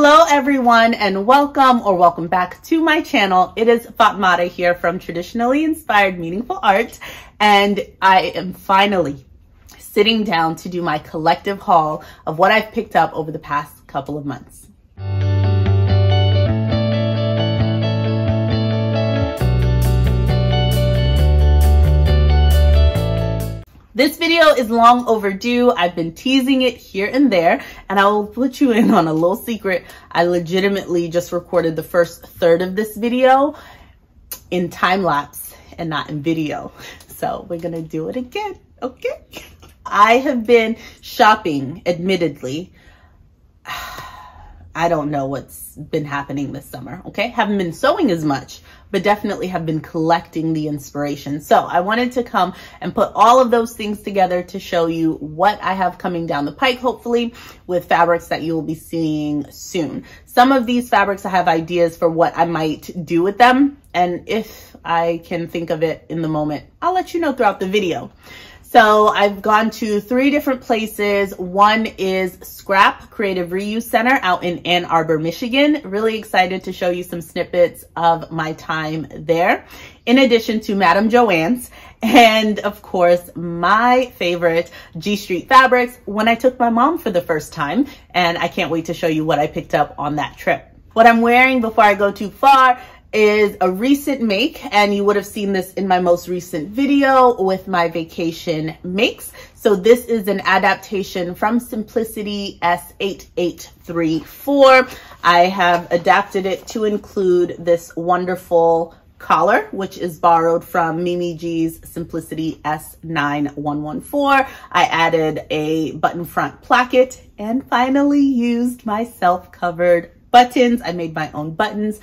Hello everyone, and welcome back to my channel. It is Fatmata here from Traditionally Inspired Meaningful Art, and I am finally sitting down to do my collective haul of what I've picked up over the past couple of months. This video is long overdue. I've been teasing it here and there, and I will put you in on a little secret. I legitimately just recorded the first third of this video in time lapse and not in video. So we're gonna do it again, okay? I have been shopping, admittedly. I don't know what's been happening this summer, okay? Haven't been sewing as much, but definitely have been collecting the inspiration. So I wanted to come and put all of those things together to show you what I have coming down the pike, hopefully, with fabrics that you will be seeing soon. Some of these fabrics, I have ideas for what I might do with them. And if I can think of it in the moment, I'll let you know throughout the video. So I've gone to 3 different places. One is Scrap Creative Reuse Center out in Ann Arbor, Michigan. Really excited to show you some snippets of my time there. In addition to Madame Joann's, and of course, my favorite G Street Fabrics when I took my mom for the first time. And I can't wait to show you what I picked up on that trip. What I'm wearing before I go too far is a recent make, and you would have seen this in my most recent video with my vacation makes. So this is an adaptation from Simplicity S8834. I have adapted it to include this wonderful collar, which is borrowed from Mimi G's Simplicity S9114. I added a button front placket and finally used my self-covered buttons. I made my own buttons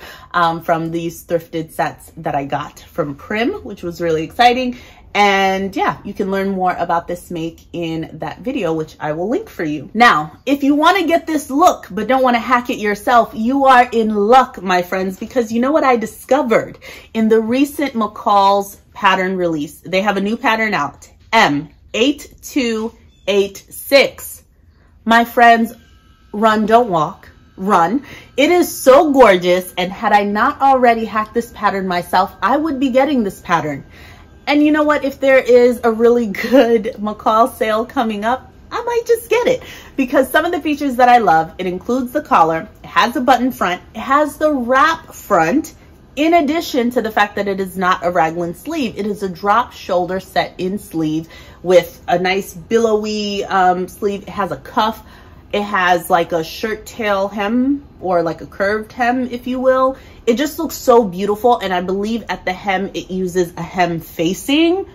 from these thrifted sets that I got from Prim, which was really exciting. And yeah, you can learn more about this make in that video, which I will link for you. Now, if you want to get this look but don't want to hack it yourself, you are in luck, my friends, because you know what I discovered in the recent McCall's pattern release? They have a new pattern out, M8286. My friends, run, don't walk. Run. It is so gorgeous, and had I not already hacked this pattern myself, I would be getting this pattern. And you know what? If there is a really good McCall sale coming up, I might just get it, because some of the features that I love, it includes the collar, it has a button front, it has the wrap front, in addition to the fact that it is not a raglan sleeve. It is a drop shoulder set in sleeve with a nice billowy sleeve. It has a cuff. It has like a shirt tail hem, or like a curved hem, if you will. It just looks so beautiful. And I believe at the hem, it uses a hem facing,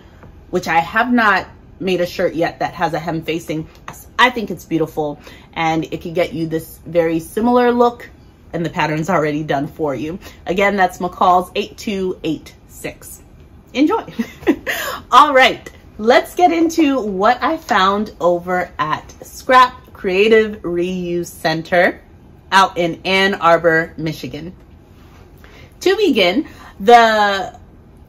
which I have not made a shirt yet that has a hem facing. I think it's beautiful, and it can get you this very similar look, and the pattern's already done for you. Again, that's McCall's 8286. Enjoy. All right, let's get into what I found over at Scrap Creative Reuse Center out in Ann Arbor, Michigan. To begin, the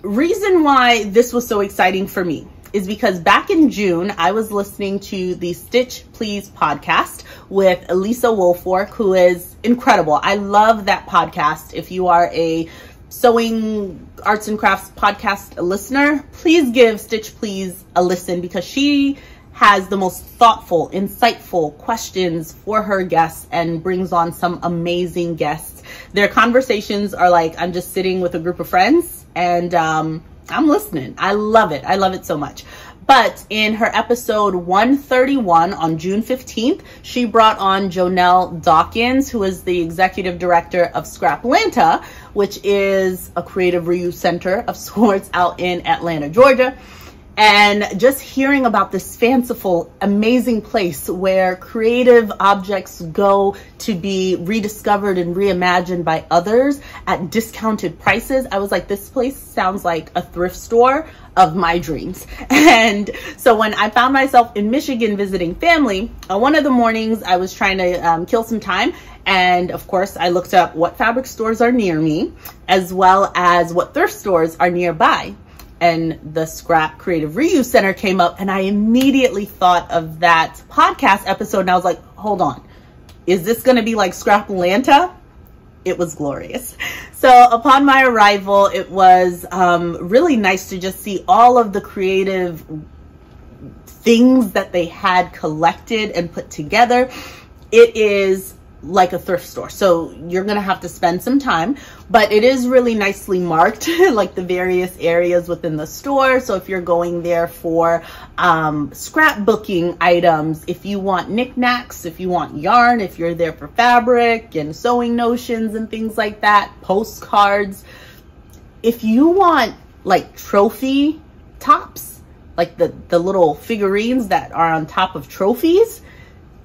reason why this was so exciting for me is because back in June, I was listening to the Stitch Please podcast with Lisa Wolfork, who is incredible. I love that podcast. If you are a sewing arts and crafts podcast listener, please give Stitch Please a listen, because she has the most thoughtful, insightful questions for her guests and brings on some amazing guests. Their conversations are like, I'm just sitting with a group of friends and I'm listening. I love it. I love it so much. But in her episode 131 on June 15th, she brought on Jonelle Dawkins, who is the executive director of Scraplanta, which is a creative reuse center of sorts out in Atlanta, Georgia. And just hearing about this fanciful, amazing place where creative objects go to be rediscovered and reimagined by others at discounted prices, I was like, this place sounds like a thrift store of my dreams. And so when I found myself in Michigan visiting family, one of the mornings I was trying to kill some time. And of course, I looked up what fabric stores are near me, as well as what thrift stores are nearby. And the Scrap Creative Reuse Center came up, and I immediately thought of that podcast episode, and I was like, hold on, is this gonna be like Scrapulanta? It was glorious. So upon my arrival, it was really nice to just see all of the creative things that they had collected and put together. It is like a thrift store, so you're gonna have to spend some time, but it is really nicely marked, like the various areas within the store. So if you're going there for scrapbooking items, if you want knickknacks, if you want yarn, if you're there for fabric and sewing notions and things like that, postcards, if you want like trophy tops, like the little figurines that are on top of trophies,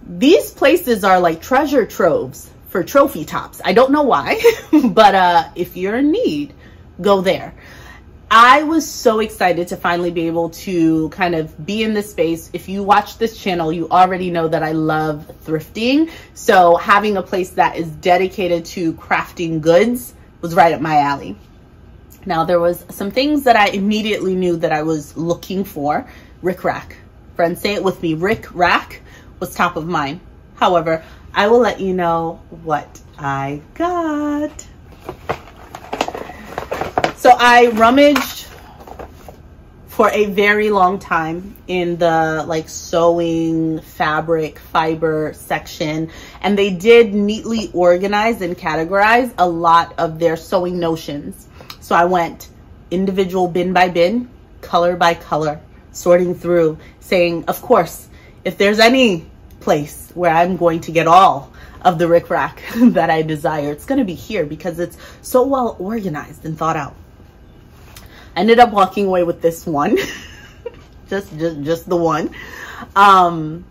these places are like treasure troves for trophy tops. I don't know why, but if you're in need, go there. I was so excited to finally be able to kind of be in this space. If you watch this channel, you already know that I love thrifting. So having a place that is dedicated to crafting goods was right up my alley. Now, there was some things that I immediately knew that I was looking for. Rick Rack. Friends, say it with me. Rick Rack was top of mind. However, I will let you know what I got. So I rummaged for a very long time in the like sewing, fabric, fiber section, and they did neatly organize and categorize a lot of their sewing notions. So I went individual bin by bin, color by color, sorting through, saying, of course, if there's any place where I'm going to get all of the Rick Rack that I desire, it's going to be here because it's so well organized and thought out. I ended up walking away with this one, just the one. And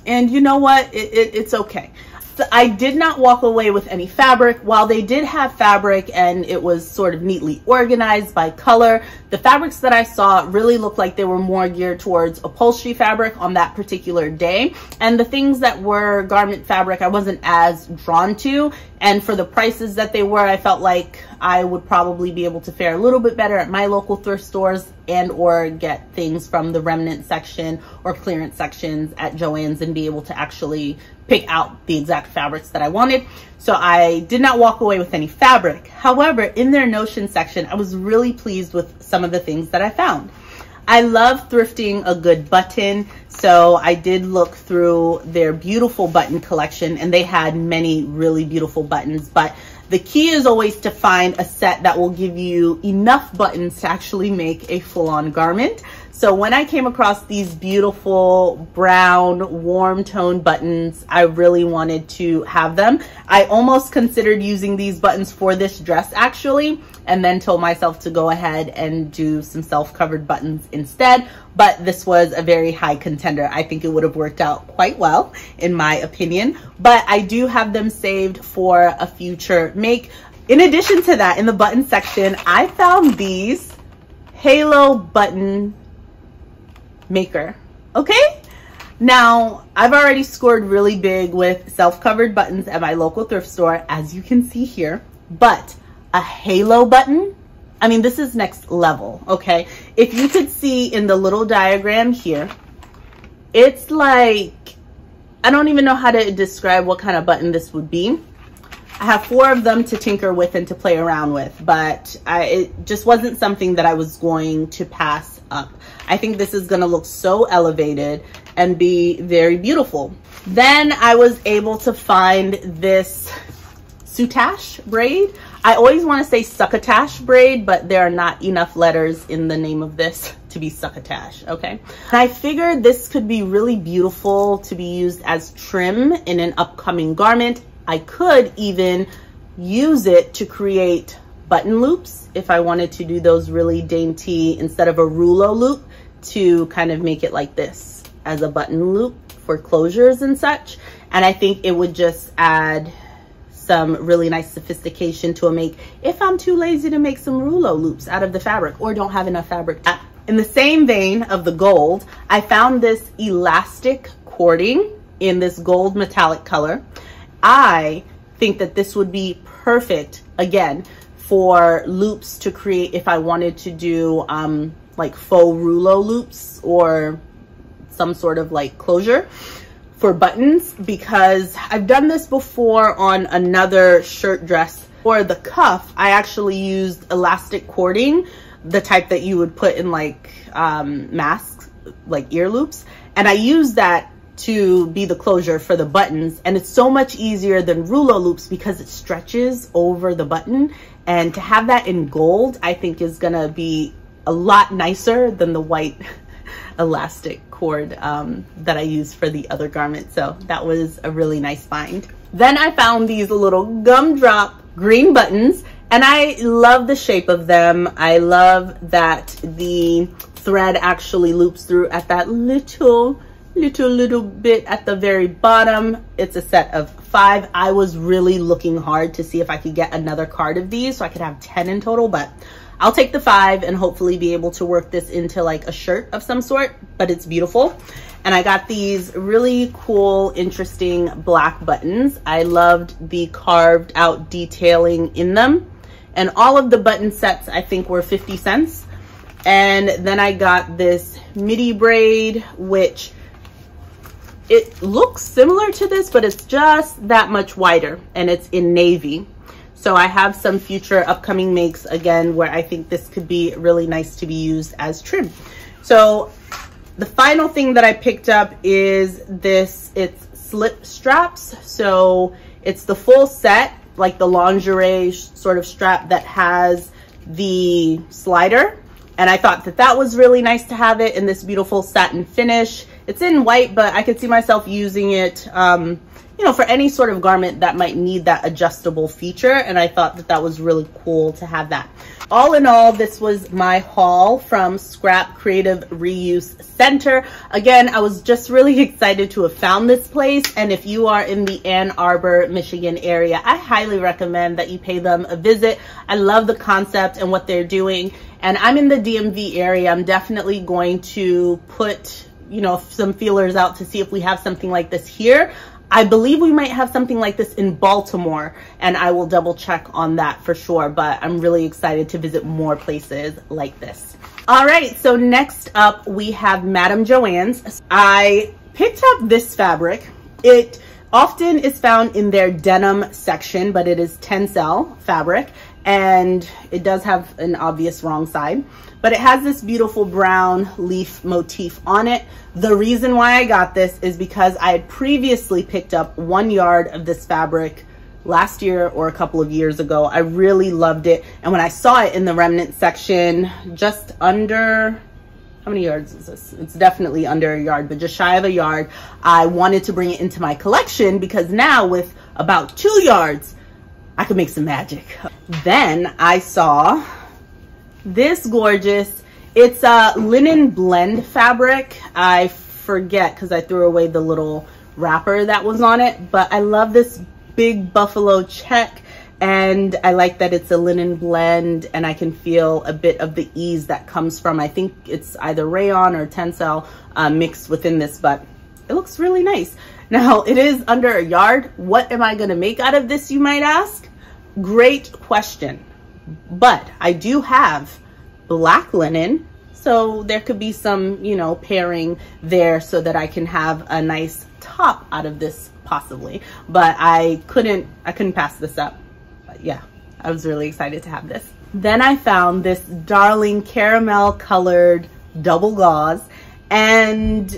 you know what? It's okay. So I did not walk away with any fabric. While they did have fabric and it was sort of neatly organized by color, the fabrics that I saw really looked like they were more geared towards upholstery fabric on that particular day. And the things that were garment fabric, I wasn't as drawn to. And for the prices that they were, I felt like I would probably be able to fare a little bit better at my local thrift stores and or get things from the remnant section or clearance sections at JOANN's and be able to actually pick out the exact fabrics that I wanted. So I did not walk away with any fabric. However, in their notion section, I was really pleased with some of the things that I found. I love thrifting a good button, so I did look through their beautiful button collection, and they had many really beautiful buttons, but the key is always to find a set that will give you enough buttons to actually make a full-on garment. So when I came across these beautiful brown warm tone buttons, I really wanted to have them. I almost considered using these buttons for this dress actually, and then told myself to go ahead and do some self-covered buttons instead. But this was a very high contender. I think it would have worked out quite well in my opinion, but I do have them saved for a future make. In addition to that, in the button section, I found these halo button maker. Okay, now I've already scored really big with self-covered buttons at my local thrift store, as you can see here, but a halo button, I mean, this is next level. Okay, if you could see in the little diagram here, it's like, I don't even know how to describe what kind of button this would be. I have 4 of them to tinker with and to play around with, but it just wasn't something that I was going to pass up. I think this is going to look so elevated and be very beautiful. Then I was able to find this soutache braid. I always want to say succotash braid, but there are not enough letters in the name of this to be succotash, okay? And I figured this could be really beautiful to be used as trim in an upcoming garment. I could even use it to create button loops if I wanted to do those really dainty, instead of a rouleau loop, to kind of make it like this as a button loop for closures and such. And I think it would just add some really nice sophistication to a make if I'm too lazy to make some rouleau loops out of the fabric or don't have enough fabric. In the same vein of the gold, I found this elastic cording in this gold metallic color. I think that this would be perfect, again, for loops to create if I wanted to do like faux rouleau loops or some sort of like closure. for buttons, because I've done this before on another shirt dress. For the cuff, I actually used elastic cording, the type that you would put in like masks, like ear loops. And I used that to be the closure for the buttons. And it's so much easier than rouleau loops because it stretches over the button. And to have that in gold, I think is gonna be a lot nicer than the white elastic cord that I used for the other garment. So that was a really nice find. Then I found these little gumdrop green buttons, and I love the shape of them. I love that the thread actually loops through at that little bit at the very bottom. It's a set of 5. I was really looking hard to see if I could get another card of these so I could have 10 in total, but I'll take the 5 and hopefully be able to work this into like a shirt of some sort, but it's beautiful. And I got these really cool, interesting black buttons. I loved the carved out detailing in them. And all of the button sets, I think, were 50 cents. And then I got this midi braid, which it looks similar to this, but it's just that much wider, and it's in navy. So I have some future upcoming makes again where I think this could be really nice to be used as trim. So the final thing that I picked up is this, it's slip straps. So it's the full set, like the lingerie sort of strap that has the slider. And I thought that that was really nice to have it in this beautiful satin finish. It's in white, but I could see myself using it, you know, for any sort of garment that might need that adjustable feature. And I thought that that was really cool to have that. All in all, this was my haul from Scrap Creative Reuse Center. Again, I was just really excited to have found this place. And if you are in the Ann Arbor, Michigan area, I highly recommend that you pay them a visit. I love the concept and what they're doing. And I'm in the DMV area. I'm definitely going to put, you know, some feelers out to see if we have something like this here. I believe we might have something like this in Baltimore, and I will double check on that for sure, but I'm really excited to visit more places like this. All right, so next up we have Madame Joann's. I picked up this fabric. It often is found in their denim section, but it is tencel fabric, and it does have an obvious wrong side, but it has this beautiful brown leaf motif on it. The reason why I got this is because I had previously picked up 1 yard of this fabric last year or a couple of years ago. I really loved it. And when I saw it in the remnant section, just under, how many yards is this? It's definitely under a yard, but just shy of a yard. I wanted to bring it into my collection because now with about 2 yards, I could make some magic. Then I saw this gorgeous, it's a linen blend fabric. I forget because I threw away the little wrapper that was on it, but I love this big buffalo check, and I like that it's a linen blend, and I can feel a bit of the ease that comes from, I think it's either rayon or tencel mixed within this, but it looks really nice. Now it is under a yard. What am I gonna make out of this, you might ask? Great question. But I do have black linen, so there could be some, you know, pairing there so that I can have a nice top out of this possibly. But I couldn't pass this up. But yeah, I was really excited to have this. Then I found this darling caramel colored double gauze, and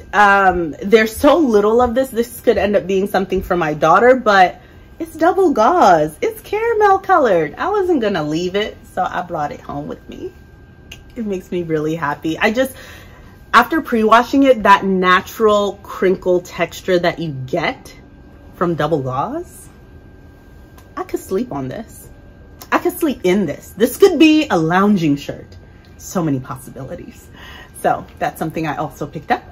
there's so little of this. This could end up being something for my daughter, but it's double gauze. It's caramel colored. I wasn't gonna leave it, so I brought it home with me. It makes me really happy. I just, after pre-washing it, that natural crinkle texture that you get from double gauze, I could sleep on this. I could sleep in this. This could be a lounging shirt. So many possibilities. So that's something I also picked up.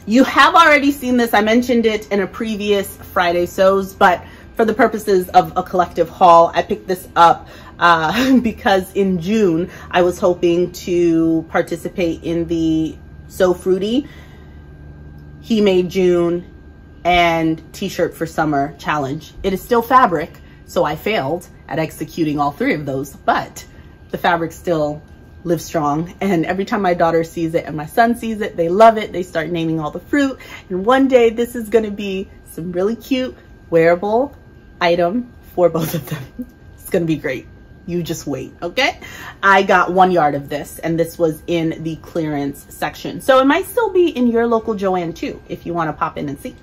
You have already seen this. I mentioned it in a previous Friday Sews, but for the purposes of a collective haul, I picked this up because in June, I was hoping to participate in the So Fruity, He Made June, and T-shirt for Summer challenge. It is still fabric, so I failed at executing all 3 of those, but the fabric still lives strong. And every time my daughter sees it and my son sees it, they love it. They start naming all the fruit. And one day this is gonna be some really cute wearable item for both of them. It's gonna be great. You just wait, okay? I got 1 yard of this, and this was in the clearance section. So it might still be in your local JOANN too, if you wanna pop in and see.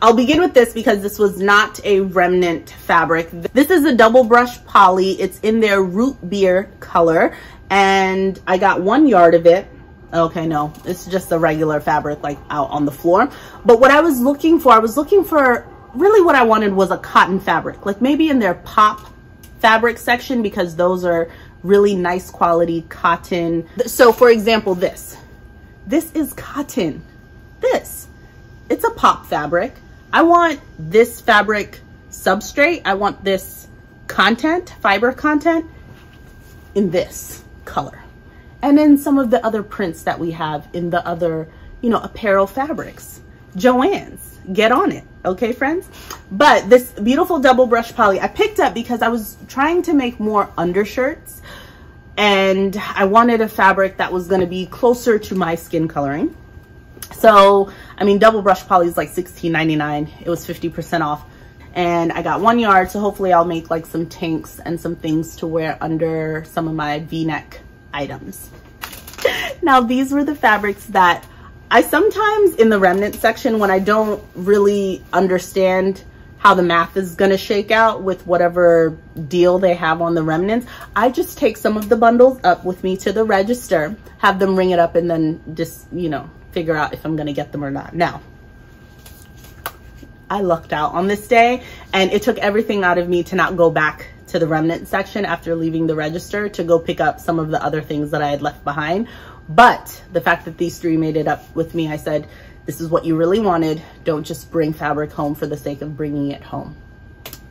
I'll begin with this because this was not a remnant fabric. This is a double brush poly. It's in their root beer color, and I got 1 yard of it. Okay, no, it's just a regular fabric like out on the floor. But what I was looking for, really what I wanted was a cotton fabric, like maybe in their pop fabric section, because those are really nice quality cotton. So for example, this is cotton. It's a pop fabric. I want this fabric substrate. I want this content, fiber content, in this color. And then some of the other prints that we have in the other, you know, apparel fabrics. JOANN's, get on it, okay, friends? But this beautiful double brush poly I picked up because I was trying to make more undershirts, and I wanted a fabric that was gonna be closer to my skin coloring. So, I mean, double brush poly is like $16.99. It was 50% off. And I got 1 yard, so hopefully I'll make like some tanks and some things to wear under some of my V-neck items. Now, these were the fabrics that I sometimes in the remnant section, when I don't really understand how the math is going to shake out with whatever deal they have on the remnants, I just take some of the bundles up with me to the register, have them ring it up, and then just, you know, figure out if I'm going to get them or not. Now, I lucked out on this day, and it took everything out of me to not go back to the remnant section after leaving the register to go pick up some of the other things that I had left behind. But the fact that these 3 made it up with me, I said, this is what you really wanted. Don't just bring fabric home for the sake of bringing it home.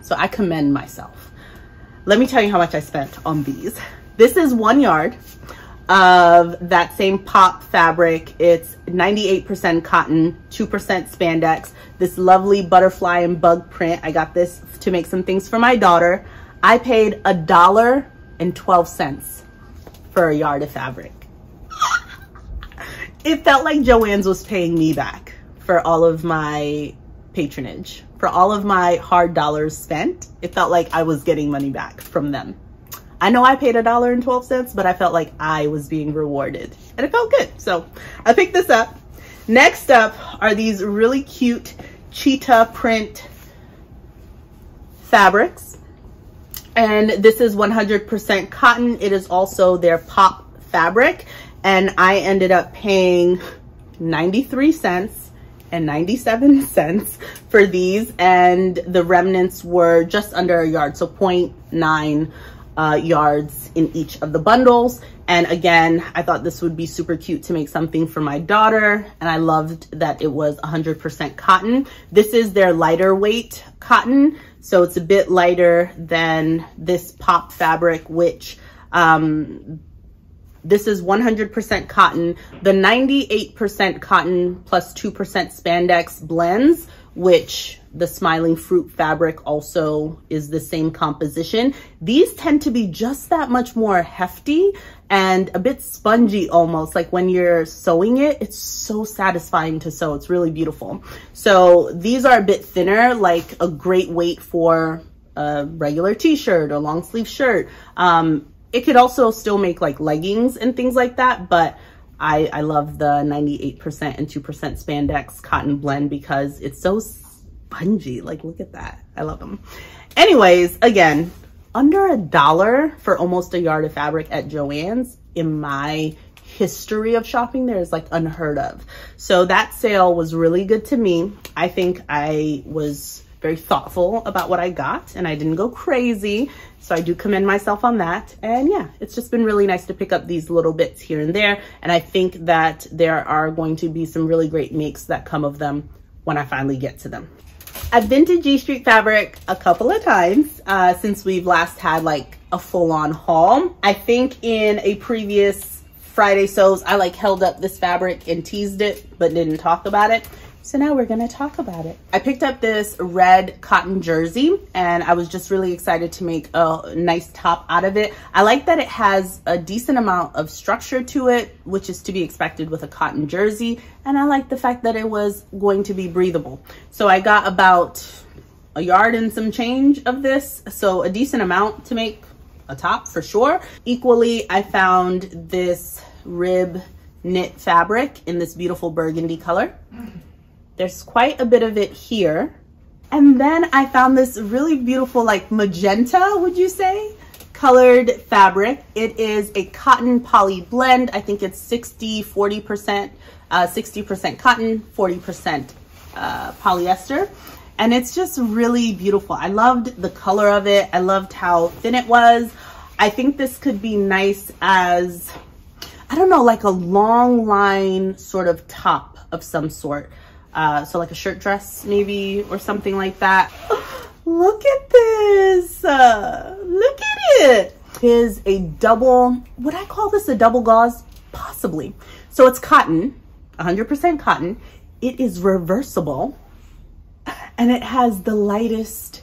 So I commend myself. Let me tell you how much I spent on these. This is 1 yard of that same pop fabric. It's 98% cotton, 2% spandex. This lovely butterfly and bug print. I got this to make some things for my daughter. I paid $1.12 for a yard of fabric. It felt like JOANN's was paying me back for all of my patronage, for all of my hard dollars spent. It felt like I was getting money back from them. I know I paid $1.12, but I felt like I was being rewarded, and it felt good. So I picked this up. Next up are these really cute cheetah print fabrics. And this is 100% cotton. It is also their pop fabric. And I ended up paying 93 cents and 97 cents for these. And the remnants were just under a yard. So 0.9 yards in each of the bundles. And again, I thought this would be super cute to make something for my daughter. And I loved that it was 100% cotton. This is their lighter weight cotton. So it's a bit lighter than this pop fabric, which this is 100% cotton. The 98% cotton plus 2% spandex blends, which the smiling fruit fabric also is the same composition. These tend to be just that much more hefty and a bit spongy almost. Like when you're sewing it, it's so satisfying to sew. It's really beautiful. So these are a bit thinner, like a great weight for a regular t-shirt or long sleeve shirt. It could also still make like leggings and things like that, but I love the 98% and 2% spandex cotton blend because it's so spongy. Like, look at that. I love them. Anyways, again, under $1 for almost a yard of fabric at JOANN's in my history of shopping there is like unheard of. So that sale was really good to me. I think I was very thoughtful about what I got and I didn't go crazy. So I do commend myself on that. And yeah, it's just been really nice to pick up these little bits here and there. And I think that there are going to be some really great makes that come of them when I finally get to them. I've been to G Street Fabric a couple of times since we've last had like a full-on haul. I think in a previous Friday sews, I like held up this fabric and teased it, but didn't talk about it. So now we're gonna talk about it. I picked up this red cotton jersey and I was just really excited to make a nice top out of it. I like that it has a decent amount of structure to it, which is to be expected with a cotton jersey. And I like the fact that it was going to be breathable. So I got about a yard and some change of this. So a decent amount to make a top for sure. Equally, I found this rib knit fabric in this beautiful burgundy color. There's quite a bit of it here. And then I found this really beautiful, like magenta, would you say, colored fabric. It is a cotton poly blend. I think it's 60% cotton, 40% polyester. And it's just really beautiful. I loved the color of it. I loved how thin it was. I think this could be nice as, I don't know, like a long line sort of top of some sort. So like a shirt dress maybe or something like that. Look at this. Look at it. It is a double, would I call this a double gauze? Possibly. So it's cotton, 100% cotton. It is reversible and it has the lightest,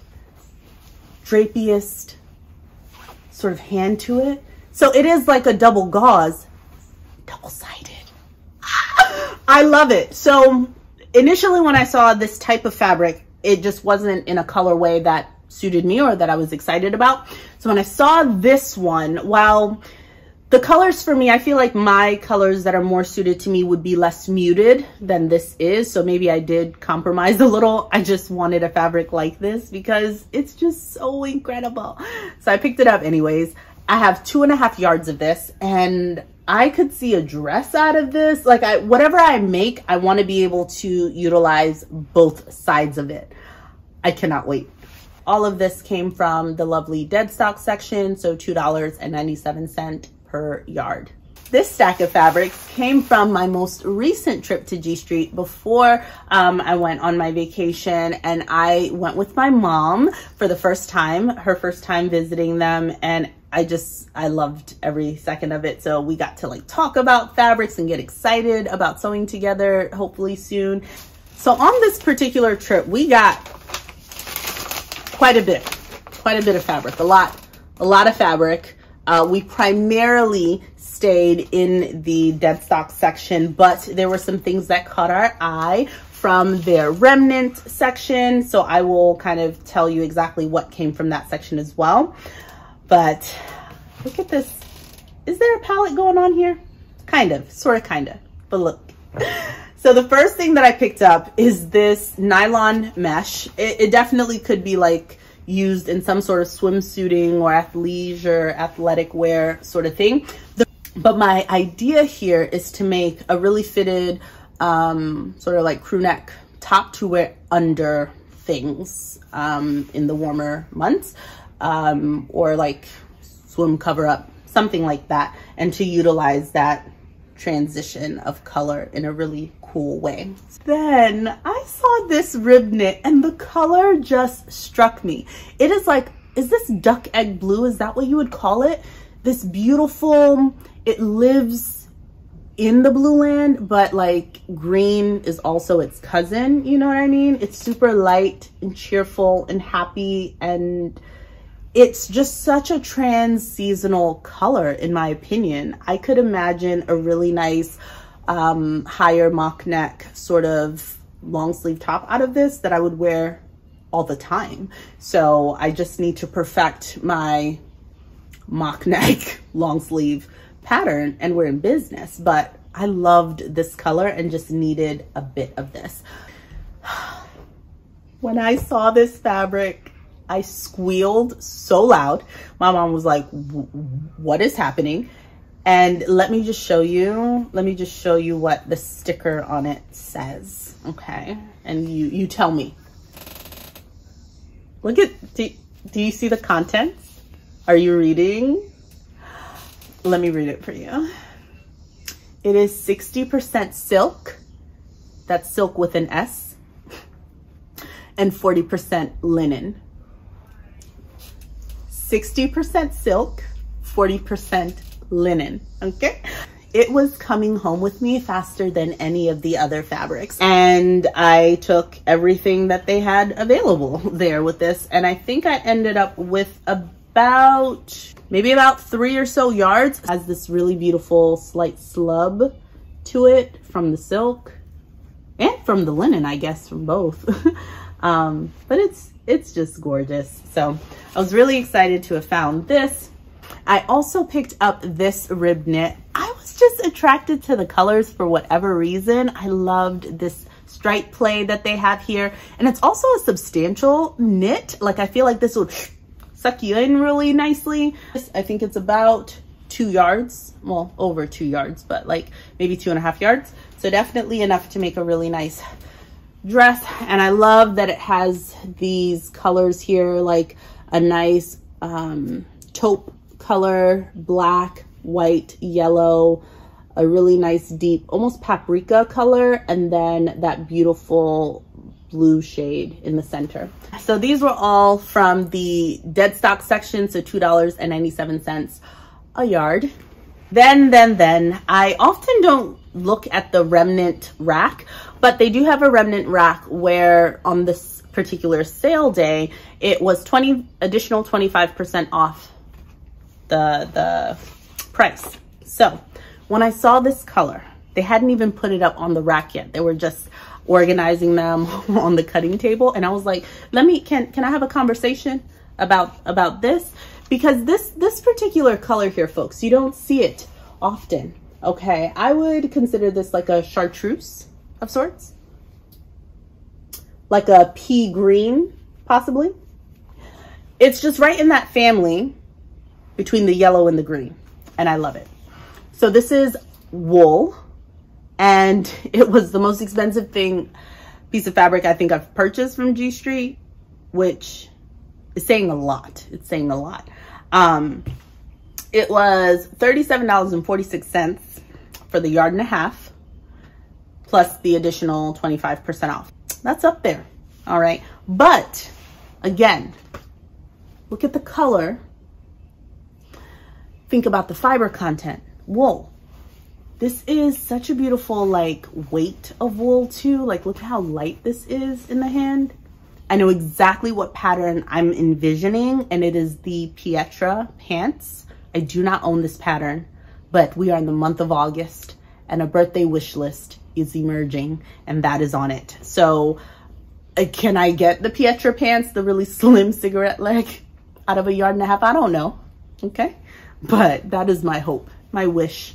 drapiest sort of hand to it. So it is like a double gauze, double-sided. I love it. So initially when I saw this type of fabric, it just wasn't in a colorway that suited me or that I was excited about. So when I saw this one, while the colors for me, I feel like my colors that are more suited to me would be less muted than this is. So maybe I did compromise a little. I just wanted a fabric like this because it's just so incredible. So I picked it up anyways. I have 2.5 yards of this and I could see a dress out of this. Like whatever I make, I want to be able to utilize both sides of it. I cannot wait. All of this came from the lovely dead stock section. So $2.97 per yard. This stack of fabrics came from my most recent trip to G Street before I went on my vacation, and I went with my mom for the first time, her first time visiting them, and I loved every second of it. So we got to like talk about fabrics and get excited about sewing together, hopefully soon. So on this particular trip, we got quite a bit of fabric, a lot of fabric. We primarily stayed in the dead stock section, but there were some things that caught our eye from their remnant section. So I will kind of tell you exactly what came from that section as well. But look at this. Is there a palette going on here? Kind of, sort of, kind of, but look. So the first thing that I picked up is this nylon mesh. It definitely could be like used in some sort of swimsuiting or athleisure, athletic wear sort of thing. But my idea here is to make a really fitted sort of like crew neck top to wear under things in the warmer months, or like swim cover up, something like that, and to utilize that transition of color in a really cool way. Then I saw this rib knit and the color just struck me. It is like, is this duck egg blue? Is that what you would call it? This beautiful, it lives in the blue land, but like green is also its cousin, you know what I mean? It's super light and cheerful and happy, and it's just such a trans-seasonal color in my opinion. I could imagine a really nice higher mock neck sort of long sleeve top out of this that I would wear all the time. So I just need to perfect my mock neck long sleeve pattern and we're in business. But I loved this color and just needed a bit of this. When I saw this fabric, I squealed so loud. My mom was like, what is happening? And let me just show you what the sticker on it says, okay? And you tell me. Look at, do you see the contents? Are you reading? Let me read it for you. It is 60% silk, that's silk with an S, and 40% linen. 60% silk, 40% linen, okay? it was coming home with me faster than any of the other fabrics. And I took everything that they had available there with this. And I think I ended up with maybe about 3 or so yards. It has this really beautiful slight slub to it from the silk and from the linen, I guess, from both. But it's just gorgeous. So I was really excited to have found this. I also picked up this rib knit. I was just attracted to the colors for whatever reason. I loved this stripe play that they have here. And it's also a substantial knit. Like, I feel like this would suck you in really nicely. I think it's about 2 yards, well, over 2 yards, but like maybe 2.5 yards. So definitely enough to make a really nice dress. And I love that it has these colors here, like a nice taupe color, black, white, yellow, a really nice deep, almost paprika color, and then that beautiful blue shade in the center. So these were all from the dead stock section, so $2.97 a yard. Then I often don't look at the remnant rack, but they do have a remnant rack where on this particular sale day, it was additional 25% off the price. So when I saw this color, they hadn't even put it up on the rack yet. They were just organizing them on the cutting table. And I was like, can I have a conversation about this? Because this particular color here, folks, you don't see it often. Okay, I would consider this like a chartreuse of sorts, like a pea green, possibly. It's just right in that family between the yellow and the green, and I love it. So this is wool, and it was the most expensive piece of fabric I think I've purchased from G Street, which is saying a lot. It's saying a lot. It was $37.46 for the 1.5 yards, plus the additional 25% off. That's up there, all right? But again, look at the color. Think about the fiber content. Wool. This is such a beautiful like weight of wool too. Like, look how light this is in the hand. I know exactly what pattern I'm envisioning, and it is the Pietra pants. I do not own this pattern, but we are in the month of August and a birthday wish list is emerging, and that is on it. So can I get the Pietra pants, the really slim cigarette leg, out of 1.5 yards? I don't know. Okay. But that is my hope, my wish.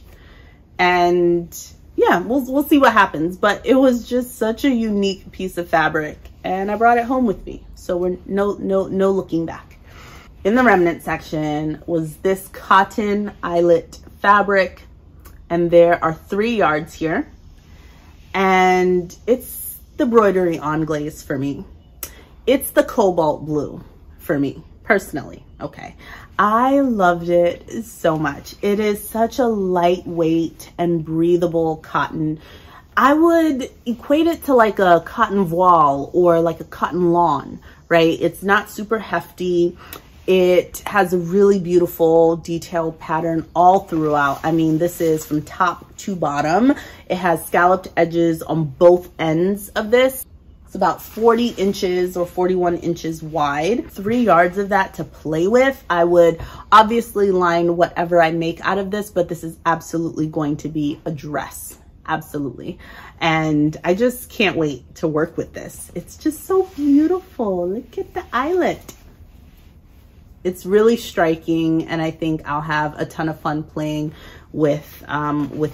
And yeah, we'll see what happens. But it was just such a unique piece of fabric, and I brought it home with me. So we're no looking back. In the remnant section was this cotton eyelet fabric, and there are 3 yards here, and it's the broidery on glaze for me. It's the cobalt blue for me personally. Okay, I loved it so much. It is such a lightweight and breathable cotton. I would equate it to like a cotton voile or like a cotton lawn, right? It's not super hefty. It has a really beautiful detailed pattern all throughout. I mean, this is from top to bottom. It has scalloped edges on both ends of this. It's about 40 inches or 41 inches wide. 3 yards of that to play with. I would obviously line whatever I make out of this, but this is absolutely going to be a dress. Absolutely. And I just can't wait to work with this. It's just so beautiful. Look at the eyelet. It's really striking, and I think I'll have a ton of fun playing with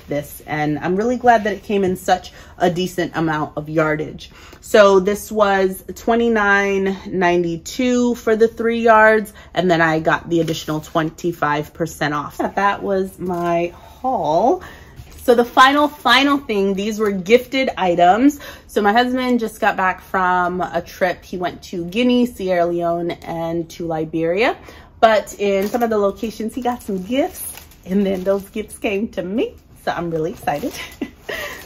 this. And I'm really glad that it came in such a decent amount of yardage. So this was $29.92 for the 3 yards, and then I got the additional 25% off. That was my haul. So the final thing, these were gifted items. So my husband just got back from a trip. He went to Guinea, Sierra Leone, and to Liberia. But in some of the locations, he got some gifts, and then those gifts came to me. So I'm really excited.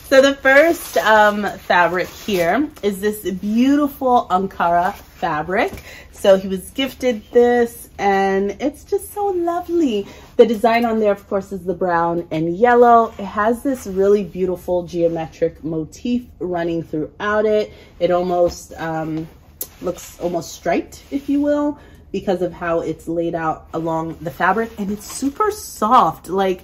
So the first fabric here is this beautiful Ankara fabric. So he was gifted this, and it's just so lovely. The design on there, of course, is the brown and yellow. It has this really beautiful geometric motif running throughout it. It almost looks almost striped, if you will, because of how it's laid out along the fabric, and it's super soft. Like,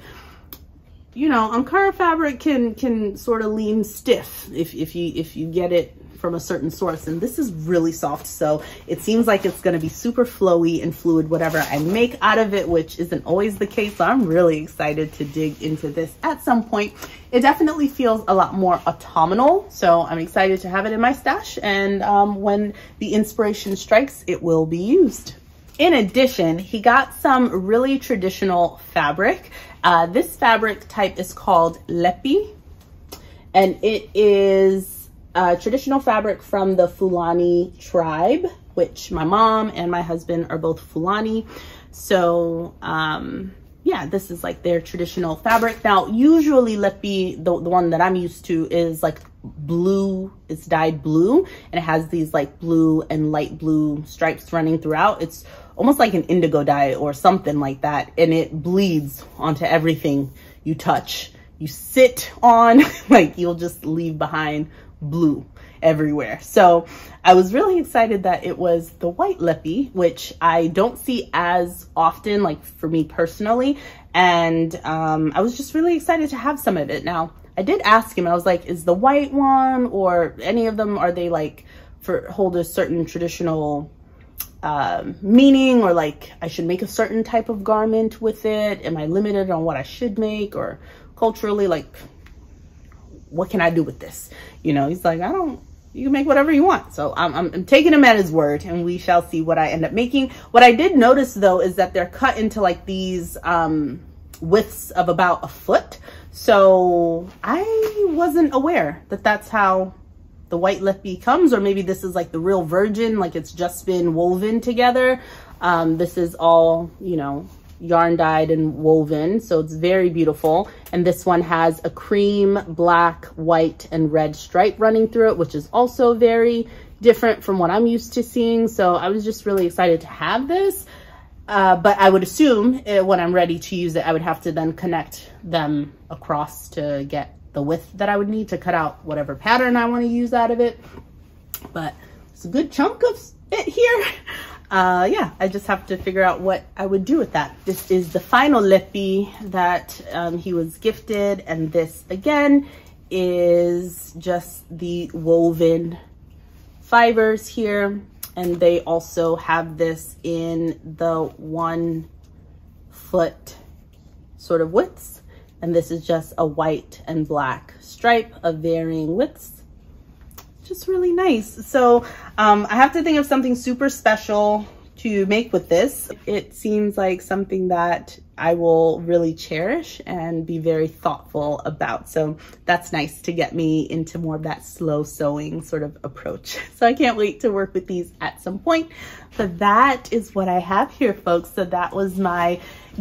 you know, Ankara fabric can sort of lean stiff if you get it from a certain source, and this is really soft. So it seems like it's going to be super flowy and fluid whatever I make out of it, which isn't always the case. So I'm really excited to dig into this at some point. It definitely feels a lot more autumnal, so I'm excited to have it in my stash, and when the inspiration strikes, it will be used. In addition, he got some really traditional fabric. This fabric type is called lepi, and it is traditional fabric from the Fulani tribe, which my mom and my husband are both Fulani. So yeah, this is like their traditional fabric. Now, usually lepi, the one that I'm used to, is like blue. It's dyed blue, and it has these like blue and light blue stripes running throughout. It's almost like an indigo dye or something like that, and it bleeds onto everything you touch. You sit on, like, you'll just leave behind blue everywhere. So I was really excited that it was the white lepi, which I don't see as often, like for me personally, and I was just really excited to have some of it. Now, I did ask him, I was like, is the white one or any of them, are they like hold a certain traditional meaning, or like I should make a certain type of garment with it? Am I limited on what I should make, or culturally, like, what can I do with this? You know, he's like, you can make whatever you want. So I'm taking him at his word, and we shall see what I end up making. What I did notice though is that they're cut into like these widths of about a foot. So I wasn't aware that that's how the white lepi comes, or maybe this is like the real virgin, like it's just been woven together. This is all, you know, yarn dyed and woven, so it's very beautiful. And this one has a cream, black, white, and red stripe running through it, which is also very different from what I'm used to seeing. So I was just really excited to have this. But I would assume when I'm ready to use it, I would have to then connect them across to get the width that I would need to cut out whatever pattern I want to use out of it. But it's a good chunk of it here. Yeah, I just have to figure out what I would do with that. This is the final lepi that he was gifted, and this again is just the woven fibers here, and they also have this in the 1 foot sort of widths, and this is just a white and black stripe of varying widths. Just really nice. So I have to think of something super special to make with this. It seems like something that I will really cherish and be very thoughtful about. So that's nice to get me into more of that slow sewing sort of approach. So I can't wait to work with these at some point. But that is what I have here, folks. So that was my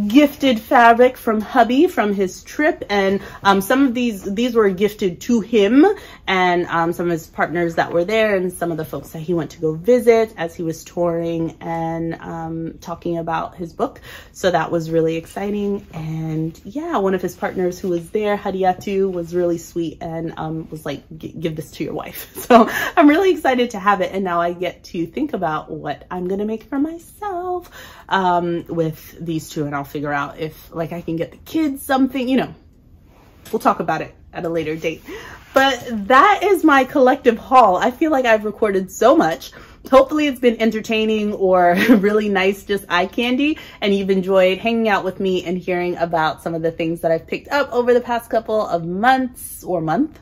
gifted fabric from hubby from his trip, and some of these were gifted to him and some of his partners that were there, and some of the folks that he went to go visit as he was touring and talking about his book. So that was really exciting. And yeah, one of his partners who was there, Hadiatu, was really sweet and was like, give this to your wife. So I'm really excited to have it, and now I get to think about what I'm gonna make for myself with these two, and I'll figure out if like I can get the kids something, you know, we'll talk about it at a later date. But that is my collective haul. I feel like I've recorded so much. Hopefully it's been entertaining or really nice, just eye candy, and you've enjoyed hanging out with me and hearing about some of the things that I've picked up over the past couple of months or month.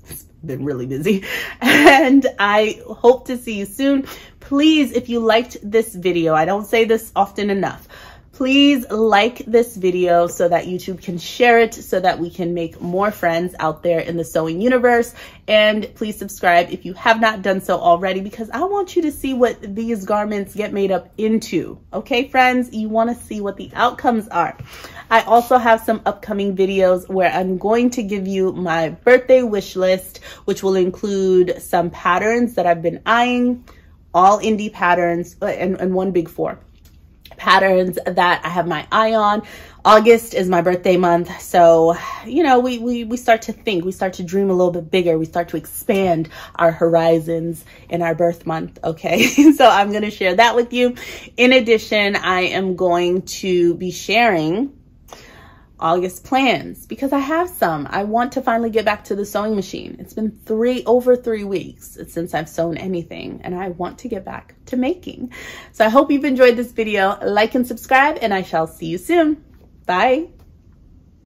It's been really busy, and I hope to see you soon. Please, if you liked this video, I don't say this often enough, please like this video so that YouTube can share it, so that we can make more friends out there in the sewing universe. And please subscribe if you have not done so already, because I want you to see what these garments get made up into. Okay, friends, you want to see what the outcomes are. I also have some upcoming videos where I'm going to give you my birthday wish list, which will include some patterns that I've been eyeing, all indie patterns and one big 4 patterns that I have my eye on. August is my birthday month. So, you know, we start to think, we start to dream a little bit bigger. We start to expand our horizons in our birth month. Okay. So I'm going to share that with you. In addition, I am going to be sharing August plans because I have some. I want to finally get back to the sewing machine. It's been over 3 weeks since I've sewn anything, and I want to get back to making. So I hope you've enjoyed this video. Like and subscribe, and I shall see you soon. Bye.